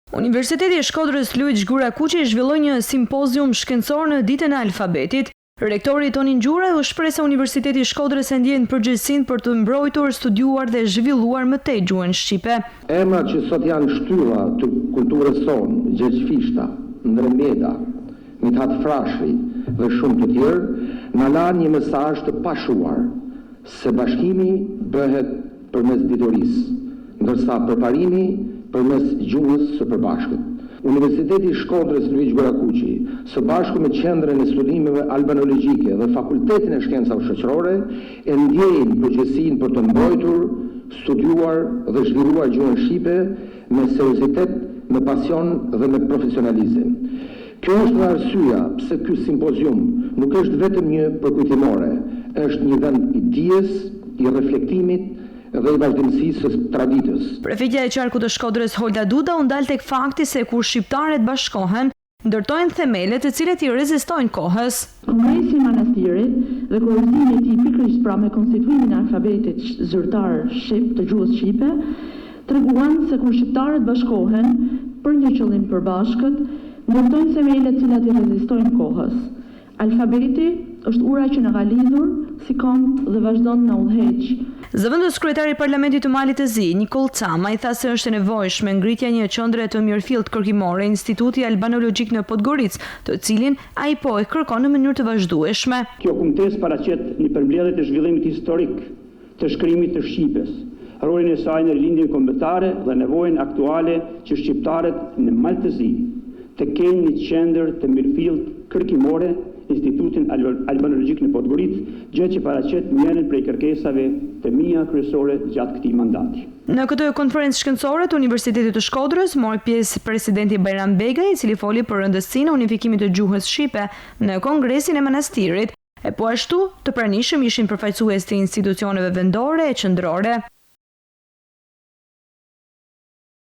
Universiteti i Shkodrës Luiç Gurakuqi zhvilloi një simpozium shkencor në ditën e alfabetit. Rektori Tonin Gjura u shpreh se Universiteti i Shkodrës e ndjen përgjegjësinë për të mbrojtur, studiuar dhe zhvilluar më tej gjuhën shqipe. Emrat që sot janë shtylla të kulturës sonë, Gjergj Fishta, Ndërmjeta, Mithat Frashëri dhe shumë të tjerë, na lanë një mesazh të pashuar se bashkimi bëhet përmes ditorisë, ndërsa përparimi përmes gjuhës së përbashkët. Universiteti i Shkodrës Luiç Gurakuqi, së bashku me Qendrën e Studimeve Albanologjike dhe Fakultetin e Shkencave Shoqërore, e ndjejnë përgjegjësinë për të mbrojtur, studiuar dhe zhvilluar gjuhën shqipe me seriozitet, me pasion dhe me profesionalizëm. Kjo është arsyeja pse ky simpozium nuk është vetëm një përkujtimore, është një vend i dijes, i reflektimit dhe i vazhdimësisë së traditës. Prefektja e Qarkut të Shkodrës Holda Duda u ndal tek fakti se kur shqiptarët bashkohen, ndërtojnë themele të cilet i rezistojnë kohës. Kongresi i Manastirit dhe kurorëzimi i tij pikërisht pra me konstituimin e alfabetit zyrtar shqip të gjuhës shqipe, treguan se kur shqiptarët bashkohen për një qëllim përbashkët, ndërtojnë themele të cilat i rezistojnë kohës. Alfabeti është ura që na ka lidhur si këmbë dhe vazhdon na udhëheq. Zëvendës kryetari i Parlamentit të Malit të Zi, Nikol Cama, i tha se është e nevojshme ngritja një qendre të mirëfillt kërkimore Instituti Albanologjik në Podgoricë, të cilin ai po e kërkon në mënyrë të vazhdueshme. Kjo kumtesë paraqet një përmbledhje të zhvillimit historik të shkrimit të shqipes, rolin e saj në lindjen kombëtare dhe nevojën aktuale që shqiptarët në Mal të Zi të kenë një qendër të mirëfillt kërkimore, Institutin Albanologjik në Podgoricë, gjë që paraqet njërin prej kërkesave të mia kryesore gjatë këtij mandati. Në këtë konferencë shkencore të Universitetit të Shkodrës mori pjesë presidenti Bajram Begaj, i cili foli për rëndësinë e unifikimit të gjuhës shqipe në Kongresin e Manastirit, e po ashtu të pranishëm ishin përfaqësues të institucioneve vendore e qendrore.